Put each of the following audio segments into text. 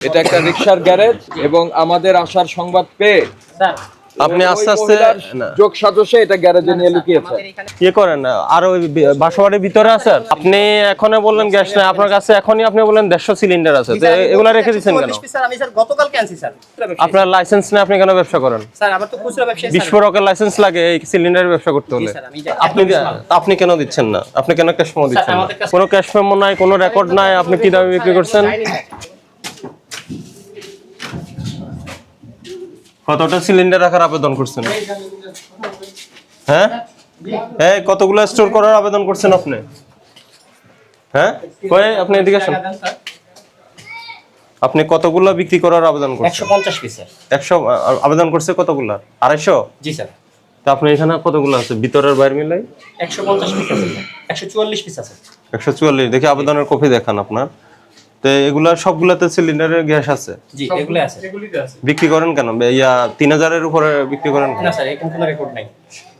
এটা একটা রিকশার গ্যারেজ এবং আমাদের আসার সংবাদ পেয়ে আপনি আস্তে আস্তে যোগ সাজসে এটা গ্যারেজে নিয়ে লুকিয়েছে। কি করেন আর ওই বাসাবাড়ির ভিতরে আছে? আপনি এখন বললেন গ্যাস নাই আপনার কাছে, এখনই আপনি বললেন 150 সিলিন্ডার আছে, তো এগুলা রেখে দিচ্ছেন কেন? আমি স্যার গতকালকে আনছি স্যার। আপনার লাইসেন্স নেই, আপনি কেন ব্যবসা করেন? স্যার আমার তো খুচরা ব্যবসা স্যার। বিস্ফোরকের লাইসেন্স লাগে এই সিলিন্ডারের ব্যবসা করতে হলে। আপনি কেন দিচ্ছেন না? আপনি কেন ক্যাশ মেমো দিচ্ছেন না? কোনো ক্যাশ মেমো নাই, কোনো রেকর্ড নাই, আপনি কি দামে বিক্রি করছেন? কতটা সিলিন্ডার রাখার আবেদন করছেন? হ্যাঁ এই কতগুলো স্টোর করার আবেদন করছেন আপনি? হ্যাঁ কই আপনি এদিকে আসেন। আপনি কতগুলো বিক্রি করার আবেদন করছেন? 150 পিস স্যার। 100 আবেদন করছে কতগুলো? 250? জি স্যার। তো আপনি এখানে কতগুলো আছে ভিতরের বাইরে মিলাই? 150 পিস আছে স্যার। 144 পিস আছে। 144 দেখি আবেদনের কপি দেখান আপনার। তো এগুলা সবগুলাতে সিলিন্ডারের গ্যাস আছে? জি এগুলো আছে। বিক্রি করেন কেন? 3000 এর উপরে বিক্রি করেন কেন? না স্যার এরকম কোনো রেকর্ড নাই।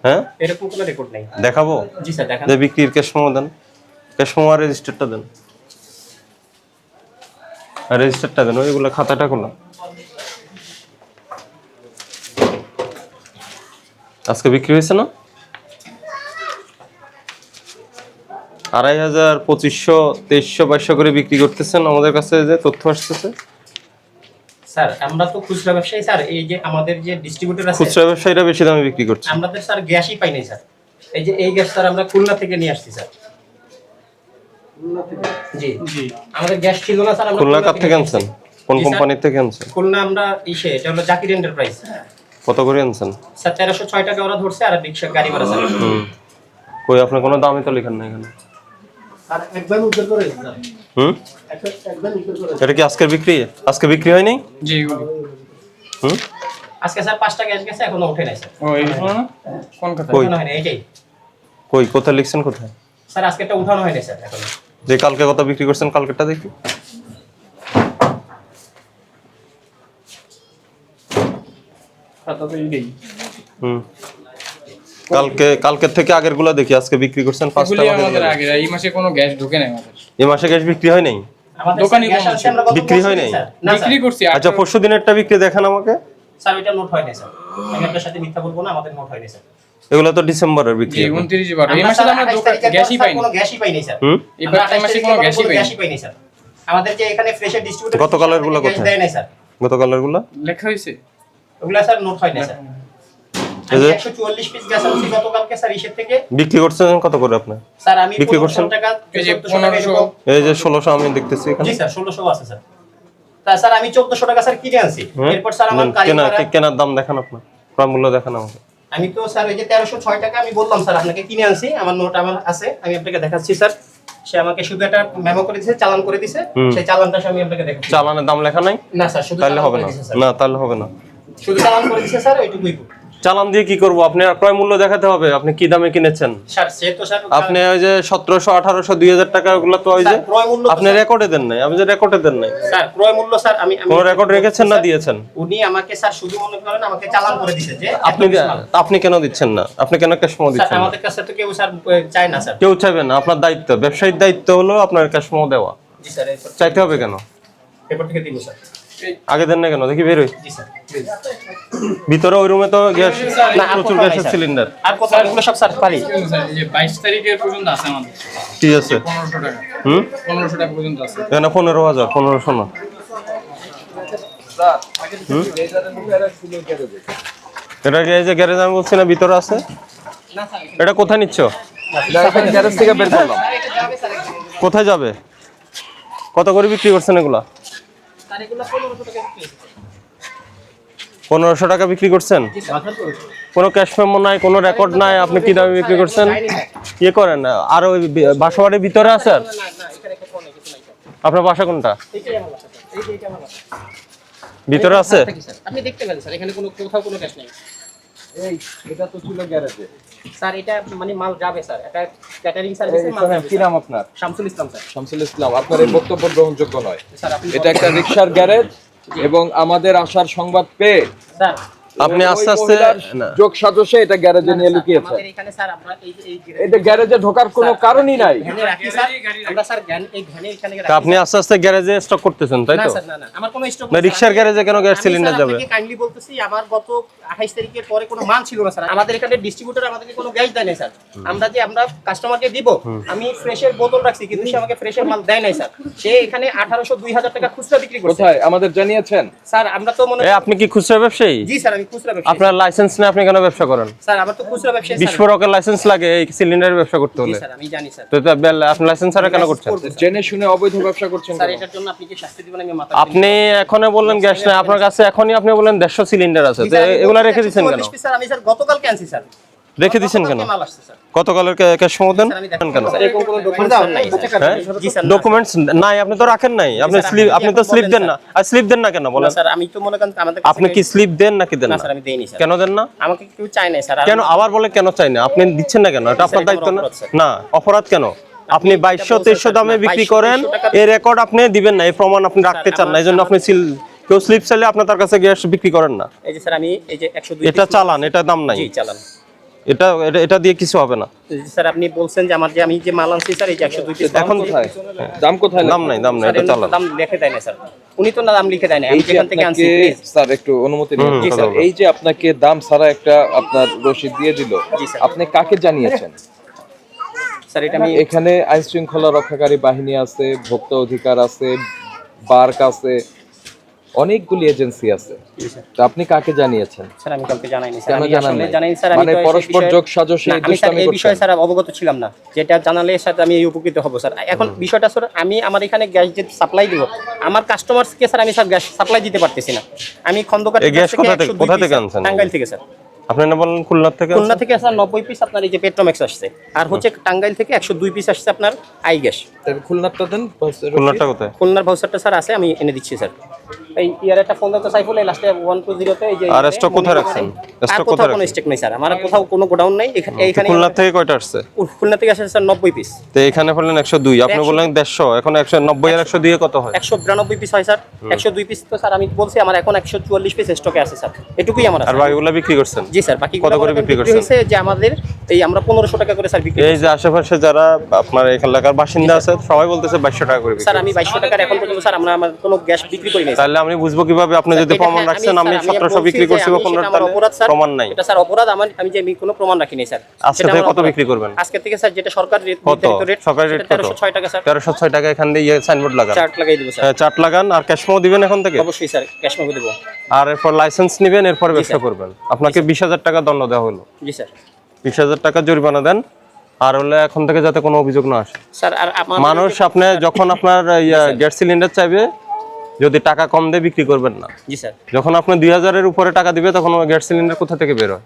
হ্যাঁ এরকম কোনো রেকর্ড নাই। দেখাবো? জি স্যার দেখান। যে বিক্রির ক্যাশ মেমো দেন, ক্যাশ মেমো আর রেজিস্টারটা দেন, আর রেজিস্টারটা দেন, ওইগুলো খাতাটা খোলা। আজকে বিক্রি হয়েছে না? 2500, 2500, 2300, 2200 করে বিক্রি করতেছেন। আমাদের কাছে যে তথ্য আসতেছে স্যার আমরা তো খুচরা ব্যবসায়ী স্যার, এই যে আমাদের যে ডিস্ট্রিবিউটর আছে খুচরা ব্যবসায়ীরা বেশি দামে বিক্রি করছে। আমাদের স্যার গ্যাসই পাই নাই স্যার। এই যে এই গ্যাস স্যার আমরা খুলনা থেকে নিয়ে আসছি স্যার। খুলনা থেকে? জি জি আমাদের গ্যাস ছিল না স্যার। আমরা খুলনা কার থেকে আনছেন? কোন কোম্পানির থেকে আনছেন? খুলনা আমরা এটা হলো জাকির এন্টারপ্রাইজ। কত করে আনছেন? স্যার 1306 টাকা ওরা ধরছে, আর রিকশা গাড়ি ভাড়া স্যার। কই আপনার কোনো দামই তো লেখেন না এখানে। আর একবার উত্তর করে স্যার। একবার উত্তর করে। এটা কি আজকের বিক্রি? আজকে বিক্রি হয়নি? জি আজকে স্যার 5টা গ্যাস গেছে, এখনো ওঠে নাই স্যার। ও এইগুলো না কোন কথা? কই হয় না এইটাই। কই কোথায় লিখছেন কোথায়? স্যার আজকেটা উঠানো হয়নি স্যার এখনো। যে কালকে কত বিক্রি করছেন কালকেরটা দেখি। খাতা তো এইটাই। কালকের থেকে আগেরগুলো দেখি। আজকে বিক্রি করছেন 5টা। আমাদের আগে এই মাসে কোনো গ্যাস ঢোকে নাই আমাদের। এই মাসে গ্যাস বিক্রি হয় নাই? আমাদের দোকানে গ্যাস আছে আমরা গত বিক্রি হয় নাই? বিক্রি করছি। আচ্ছা পরশু দিনেরটা বিক্রি দেখান আমাকে। স্যার এটা নোট হয় নাই স্যার। আমি আপনার সাথে মিথ্যা বলবো না, আমাদের নোট হয় নাই স্যার। এগুলো তো ডিসেম্বরের বিক্রি। 29/12 এই মাসে আমরা গ্যাসই পাইনি। কোনো গ্যাসই পাইনি স্যার। এবার এই মাসে কোনো গ্যাসই পাইনি স্যার। আমাদের যে এখানে ফ্রেশের ডিস্ট্রিবিউটর গতকালের গুলো কোথায়? দেয় নাই স্যার। গতকালের গুলো লেখা হইছে। ওগুলা স্যার নোট হয় নাই স্যার। 144 পিস গ্যাস আনছি গতকালকে স্যার ইসের থেকে। বিক্রি করছেন কত করে আপনি? স্যার আমি বিক্রি করছেন 1500 টাকা, এই যে 1500, এই যে 1600 আমি দেখতেছি এখানে। জি স্যার 1600 আছে স্যার। তা স্যার আমি 1400 টাকা স্যার কিনে আনছি। এরপর স্যার আমার কেনার দাম দেখান আপনার, ক্রয় মূল্য দেখান আমাকে। আমি তো স্যার ওই যে 1306 টাকা আমি বললাম স্যার আপনাকে কিনে আনছি, আমার নোট আমার আছে, আমি আপনাকে দেখাচ্ছি স্যার। সে আমাকে শুধু একটা মেমো করে দিয়েছে, চালান করে দিয়েছে, সেই চালানটা আমি আপনাকে দেখাচ্ছি। চালানের দাম লেখা নাই? না স্যার শুধু তাহলে হবে না। না তাহলে হবে না। শুধু চালান করে দিয়েছে স্যার, ওইটুকুই। চালান দিয়ে কি করব? আপনি ক্রয় মূল্য দেখাতে হবে, আপনি কি দামে কিনেছেন। স্যার সে তো স্যার আপনি ওই যে 1700, 1800, 2000 টাকা ওগুলো তো ওই যে ক্রয় মূল্য আপনি রেকর্ডে দেন নাই। আপনি যে রেকর্ডে দেন নাই স্যার, ক্রয় মূল্য স্যার আমি কোন রেকর্ড রেখেছেন না দিয়েছেন? উনি আমাকে স্যার শুধু মনে করেন আমাকে চালান করে দিয়েছে যে আপনি কেন দিচ্ছেন না? আপনি কেন ক্যাশ মেমো দিচ্ছেন না? আমাদের কাছে তো কেউ স্যার চায় না স্যার। কেউ চাইবে না, আপনার দায়িত্ব, ব্যবসায়ীর দায়িত্ব হলো আপনার ক্যাশ মেমো দেওয়া। জি স্যার চাইতে হবে কেন? পেপার থেকে দিব স্যার। আগে দেন না কেন? দেখি বের হই। জি স্যার ভিতরে ওই রুমে তো গ্যাস, প্রচুর গ্যাসের সিলিন্ডার। আর কত এগুলো সব স্যার পারি স্যার এই যে 22 তারিখের পর্যন্ত আছে আমাদের। কি আছে? 1500 টাকা। 1500 টাকা পর্যন্ত আছে। এখানে 15,000, 1500 না। এটা কি এই যে গ্যারেজ আমি বলছি না ভিতরে আছে? এটা কোথায় নিচ্ছ? গ্যারেজ থেকে বের করলাম। কোথায় যাবে? কত করে বিক্রি করছেন এগুলা? স্যার এগুলো 1500 টাকা বিক্রি। 1500 টাকা বিক্রি করছেন? কোনো ক্যাশ মেমো নাই, কোনো রেকর্ড নাই, আপনি কি দামে বিক্রি করছেন? কি করেন আর ওই বাসাবাড়ির ভিতরে আছে? আর না এখানে কিছু নাই, কিছু নাই স্যার। আপনার বাসা কোনটা? এইটাই আমার বাসা স্যার। এইটা আমার বাসা। ভিতরে আছে? আপনি দেখতে পারেন স্যার, এখানে কোথাও কোনো ক্যাশ নেই। এই এটা তো ছিল গ্যারেজে। স্যার এটা মানে মাল যাবে স্যার, এটা ক্যাটারিং সার্ভিসে মাল যাবে। কি নাম আপনার? শামসুল ইসলাম স্যার। শামসুল ইসলাম, আপনার এই বক্তব্য গ্রহণযোগ্য নয়। স্যার আপনি এটা একটা রিকশার গ্যারেজ এবং আমাদের আসার সংবাদ পেয়ে স্যার আপনি ওই আস্তে আস্তে মহিলার না। যোগ সাজসে এটা গ্যারেজে নিয়ে লুকিয়েছে। আমাদের এখানে স্যার আমরা এই এটা গ্যারেজে ঢোকার কোনো কারণই নাই। ভ্যানে রাখি স্যার, আমরা স্যার এই ভ্যানে এখানে তা আপনি আস্তে আস্তে গ্যারেজে স্টক করতেছেন তাই না তো? স্যার, না আমার কোনো স্টক না, রিকশার গ্যারেজে কেন গ্যাস সিলিন্ডার যাবে? আমি কাইন্ডলি বলতেছি আমার গত 28 তারিখের পরে কোনো মাল ছিল না স্যার। আমাদের এখানে ডিস্ট্রিবিউটর আমাদেরকে কোনো গ্যাস দেয় নাই স্যার। আমরা কাস্টমারকে দিব, আমি ফ্রেশের বোতল রাখছি কিন্তু সে আমাকে ফ্রেশের মাল দেয় নাই স্যার। সে এখানে 1800-2000 টাকা খুচরা বিক্রি করছে। কোথায় আমাদের জানিয়েছেন? স্যার আমরা তো মনে আপনি কি খুচরা ব্যবসায়ী? জি স্যার, আমি খুচরা ব্যবসায়ী। আপনার লাইসেন্স নেই, আপনি কেন ব্যবসা করেন? স্যার আমার তো খুচরা ব্যবসায়ী স্যার। বিস্ফোরকের লাইসেন্স লাগে এই সিলিন্ডারের ব্যবসা করতে জি হলে। স্যার, আমি জানি স্যার। তো আপনি লাইসেন্স ছাড়া কেন করছেন? জেনে শুনে অবৈধ ব্যবসা করছেন স্যার কেন? এটার জন্য আপনি কি শাস্তি দিবেন? আমি মাথা আপনি এখনই বললেন গ্যাস নাই আপনার কাছে, এখনই আপনি বললেন 150 সিলিন্ডার আছে, তো এগুলা রেখে দিচ্ছেন কেন? স্যার আমি স্যার গতকালকে আনছি স্যার। রেখে দিচ্ছেন কেন? গতকালকে মাল আসছে স্যার। গতকালের ক্যাশ সময় দেন স্যার আমি দেখেন কেন? স্যার এরকম কোনো ডকুমেন্ট নাই স্যার। জি স্যার, না, ডকুমেন্টস নাই, আপনি তো রাখেন নাই, আপনি স্যার, স্লিপ, আপনি আপনি তো এখন স্লিপ বলেন দেন না। আর স্লিপ দেন না কেন না বলেন? স্যার আমি তো মনে করেন আমাদের আপনি কি স্লিপ দেন নাকি দেন না না? স্যার আমি দেইনি স্যার। কেন দেন না? আমাকে কেউ চায় নাই স্যার। কেন আবার বলে কেন চাই না? আপনি দিচ্ছেন না কেন? এটা আপনার এটা দায়িত্ব না? অপরাধ, স্যার। না, অপরাধ কেন? আপনি 2200-2300 দামে বিক্রি 2200 করেন, টাকা এই রেকর্ড আপনি দিবেন না, এই প্রমাণ আপনি রাখতে চান না, এই জন্য আপনি কেউ স্লিপ চাইলে আপনি তার কাছে গ্যাস বিক্রি করেন না। এই যে স্যার আমি এই যে 102 এটা চালান, এটা দাম নাই, জি চালান। এটা দিয়ে কিছু হবে না। স্যার আপনি বলছেন যে আমার যে আমি যে মাল আনছি স্যার এই যে 102 পিস এখন কোথায়? দাম কোথায়? দাম নাই, স্যার এটা এর চালান। দাম লিখে দেয় না স্যার। উনি তো না দাম লিখে দেয় না, আমি এই যে যেখান থেকে আনছি আপনাকে, প্লিজ। স্যার একটু অনুমতি নিন। জি, স্যার। এই যে আপনাকে দাম ছাড়া একটা আপনার রসিদ দিয়ে দিল, জি, স্যার। আপনি কাকে জানিয়েছেন? স্যার এটা আমি এখানে আইন শৃঙ্খলা রক্ষাকারী বাহিনী আছে, ভোক্তা অধিকার আছে, বার্ক আছে, অনেকগুলি এজেন্সি আছে। তো আপনি কাকে জানিয়েছেন? স্যার আমি কালকে জানাইনি স্যার। কেন আমি জানান আসলে নাই? জানাইনি স্যার। আমি মানে তো এই পরস্পর বিষয়ে- যোগ সাজসে না, এই আমি স্যার দুষ্টামি এই বিষয়ে করছেন। স্যার অবগত ছিলাম না। যেটা জানালে স্যার আমি এই উপকৃত হব স্যার। এখন বিষয়টা স্যার আমি আমার এখানে গ্যাস যে সাপ্লাই দিব আমার কাস্টমারকে স্যার আমি স্যার গ্যাস সাপ্লাই দিতে পারতেছি না। আমি খন্দকার এই গ্যাস কোথা থেকে আনছেন? টাঙ্গাইল থেকে স্যার। আপনি না বলেন খুলনা থেকে? খুলনা থেকে স্যার 90 পিস আপনার এই যে পেট্রোম্যাক্স আসছে, আর হচ্ছে টাঙ্গাইল থেকে 102 পিস আসছে আপনার আই গ্যাস। তাহলে খুলনারটা দেন। খুলনাটা কোথায়? খুলনার ভাউচারটা স্যার আছে, আমি এনে দিচ্ছি স্যার। এই ইয়ার একটা ফোন দাও তো সাইফুল, এই লাস্টে 120 তে এই যে আর স্টক কোথায় রাখছেন? আর স্টক কোথাও কোথায় কোনো রাখছেন? স্টক নেই স্যার। আমার কোথাও কোনো গোডাউন নেই। এইখানে খুলনা থেকে কয়টা আসছে? খুলনা থেকে আসে স্যার 90 পিস। তো এখানে বললেন 102, আপনি বললেন 150, এখন 190 আর 102 কত হয়? 192 পিস হয় স্যার। 102 পিস তো স্যার আমি বলছি আমার এখন 144 পিস স্টকে আছে স্যার। এটুকুই আমার আর আছে। বাকিগুলো বিক্রি করছেন? জি স্যার, বাকি কত করে বিক্রি করছেন? হয়েছে যে আমাদের এই আমরা 1500 টাকা করে স্যার বিক্রি এই যে আশেপাশে যারা আপনার এখানকার বাসিন্দা আছে সবাই বলতেছে 2200 টাকা করে বিক্রি। স্যার আমি 2200 টাকার এখন পর্যন্ত স্যার আমরা আমার কোনো গ্যাস বিক্রি করি নাই স্যার। তাহলে আমি বুঝবো কিভাবে আপনি যদি এটা প্রমাণ হ্যাঁ, রাখছেন আমি স্যার, 1700 বলছি বিক্রি যে করছি বা আমি 1500, সেটা আমার অপরাধ স্যার। প্রমাণ নাই। এটা স্যার অপরাধ আমি যে আমি কোনো প্রমাণ রাখি নাই স্যার। আজকে সেটা থেকে আমার কত অপরাধ। বিক্রি করবেন? আজকে থেকে স্যার যেটা সরকার রেট কত? নির্ধারিত রেট সরকারি রেট কত? 1306 টাকা স্যার। 1306 টাকা এখান দিয়ে সাইনবোর্ড লাগান, চার্ট লাগাই দেব স্যার। চার্ট লাগান আর ক্যাশ মেমো দিবেন এখন থেকে। অবশ্যই স্যার ক্যাশ মেমো দেব। আর এরপর লাইসেন্স নেবেন, এরপর ব্যবসা স্যার। করবেন। আপনাকে 20000 টাকা দণ্ড দেওয়া হলো, জি স্যার। 20000 টাকা জরিমানা দেন। আর হলে এখন থেকে যাতে কোনো অভিযোগ না আসে। স্যার আর আমাদের মানুষ আপনি যখন আপনার গ্যাস সিলিন্ডার চাইবে যদি টাকা কম দিয়ে বিক্রি করবেন না। জি স্যার। যখন আপনি 2000 এর উপরে টাকা দিবে তখন গ্যাস সিলিন্ডার কোথা থেকে বের হয়?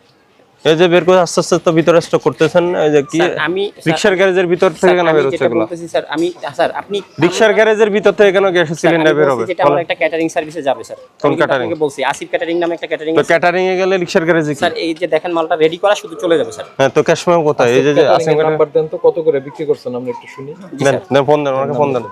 এই যে বের করে আস্তে আস্তে তো ভিতরে স্টক করতেছেন, এই যে কি স্যার, আমি রিকশার গ্যারেজের ভিতর থেকে কেন বের হচ্ছে এগুলো? স্যার আমি স্যার আপনি রিকশার গ্যারেজের ভিতর থেকে কেন গ্যাস সিলিন্ডার বের হবে? যেটা আমার একটা ক্যাটারিং সার্ভিসে যাবে স্যার। কোন আমি কিন্তু catering? আপনাকে বলছি আসিফ ক্যাটারিং নামে একটা ক্যাটারিং তো ক্যাটারিং এ গেলে রিকশার গ্যারেজে কি? স্যার এই যে দেখেন মালটা রেডি করা শুধু চলে যাবে স্যার। হ্যাঁ, তো ক্যাশ মেমো কোথায়? এই যে আসেন নাম্বার দেন তো, কত করে বিক্রি করছেন আমরা একটু শুনি। দেন, দেন ফোন দেন, ওনাকে ফোন দেন,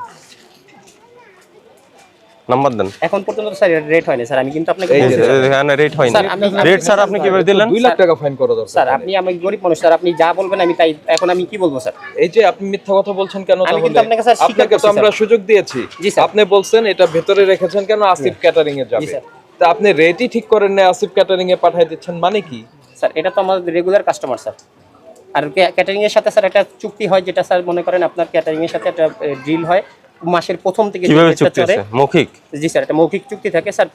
নাম্বার দেন। এখন পর্যন্ত স্যার রেট হয়নি স্যার। আমি কিন্তু আপনাকে এই যে বলছি এখানে রেট হয়নি। স্যার, আমি- রেট স্যার আপনি কিভাবে দিলেন? 2 লাখ টাকা ফাইন করা দরকার। স্যার আপনি আমি গরিব মানুষ স্যার, আপনি যা বলবেন আমি তাই। এখন আমি কি বলবো স্যার? এই যে আপনি মিথ্যা কথা বলছেন কেন? আমি তাহলে কিন্তু আপনাকে স্যার স্বীকার আপনাকে তো করছি, আমরা স্যার। সুযোগ দিয়েছি। জি, স্যার। আপনি বলছেন এটা ভেতরে রেখেছেন কেন? আসিফ ক্যাটারিং এ যাবে। জি, স্যার। তা আপনি রেটই ঠিক করেন না, আসিফ ক্যাটারিং এ পাঠিয়ে দিচ্ছেন, মানে কি? স্যার এটা তো আমাদের রেগুলার কাস্টমার স্যার। আর ক্যাটারিং এর সাথে স্যার একটা চুক্তি হয়, যেটা স্যার মনে করেন আপনার ক্যাটারিং এর সাথে একটা ডিল হয় মাসের প্রথম থেকে যে কিভাবে রেটটা চুক্তি চলে। আছে? মৌখিক? জি স্যার, একটা মৌখিক চুক্তি থাকে স্যার।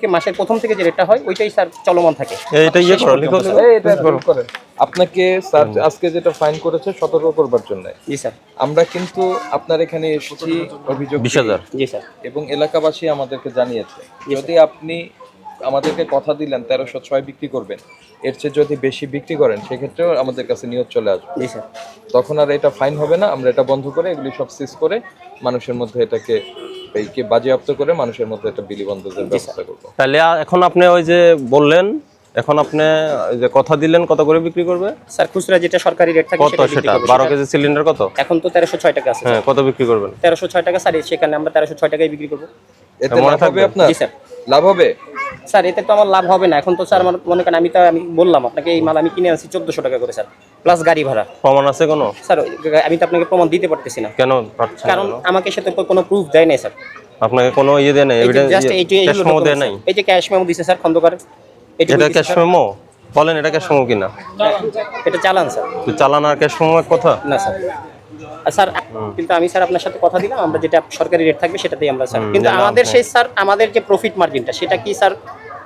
মাসের প্রথম থেকে যে রেটটা হয় ওইটাই স্যার চলমান থাকে। এইটা ইয়ে করো, লিখো লিখো। এই এটা ঠিক করেন। আপনাকে স্যার আজকে যেটা ফাইন করেছে সতর্ক করবার জন্য। জি স্যার। আমরা কিন্তু আপনার এখানে এসেছি অভিযোগ 20000। জি স্যার। এবং এলাকাবাসী আমাদেরকে জানিয়েছে যদি আপনি আমাদেরকে কথা দিলেন 1306 বিক্রি করবেন, এর চেয়ে যদি বেশি বিক্রি করেন সেক্ষেত্রেও আমাদের কাছে নিয়ত চলে আসবে। জি স্যার। তখন আর এটা ফাইন হবে না। আমরা এটা বন্ধ করে এগুলি সব সিজ করে মানুষের মধ্যে এটাকে এইকে বাজেয়াপ্ত করে মানুষের মধ্যে একটা বিলি বন্ধের ব্যবস্থা করবো। তাহলে এখন আপনি ওই যে বললেন, এখন আপনি ওই যে কথা দিলেন কত করে বিক্রি করবে? স্যার খুচরা যেটা সরকারি রেট থাকে কত সেটা বিক্রি সেটা? করবো। 12 কেজি সিলিন্ডার কত? এখন তো 1306 টাকা আছে। হ্যাঁ, কত বিক্রি করবেন? 1306 টাকা স্যার, সেখানে আমরা 1306 টাকায় বিক্রি করবো। এতে মনে লাভ হবে থাকবে? আপনার? জি স্যার। লাভ হবে? স্যার এতে তো আমার লাভ হবে না। এখন তো স্যার আমার মনে করেন আমি বললাম আপনাকে এই মাল আমি কিনে আনছি 1400 টাকা করে স্যার, প্লাস গাড়ি ভাড়া। প্রমাণ আছে কোনো? স্যার আমি তো আপনাকে প্রমাণ দিতে পারতেছি না, কেন পারছেন না কারণ কেন? আমাকে সাথে কোনো প্রুফ দেয় নাই স্যার। আপনাকে কোনো ইয়ে দেয় নাই, এভিডেন্স জাস্ট এই যে ক্যাশ মেমো দেয় নাই? এই যে ক্যাশ মেমো দিছে স্যার খন্দকার, এটা ক্যাশ মেমো বলেন, এটা ক্যাশ মেমো কিনা? এটা চালান স্যার। তো চালান আর ক্যাশ মেমো এক কথা? না স্যার। আর স্যার কিন্তু আমি স্যার আপনার সাথে কথা দিলাম, আমরা যেটা সরকারি রেট থাকবে সেটাতেই আমরা স্যার, কিন্তু আমাদের সেই স্যার আমাদের যে প্রফিট মার্জিনটা সেটা কি স্যার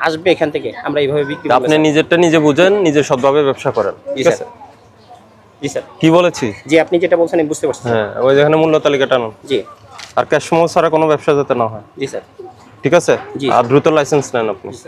আসবে এখান থেকে? আমরা এইভাবে বিক্রি করব আপনি নিজেরটা নিজে বুঝেন, নিজে সৎভাবে ব্যবসা করেন, ঠিক আছে? জি স্যার। কি বলেছি? জি আপনি যেটা বলছেন আমি বুঝতে পারছি। হ্যাঁ, ওই যেখানে মূল্য তালিকাটা আনুন। জি আর ক্যাশ মেমো ছাড়া কোনো ব্যবসা যাতে না হয়, জি স্যার। ঠিক আছে? জি। আর দ্রুত লাইসেন্স নেন আপনি।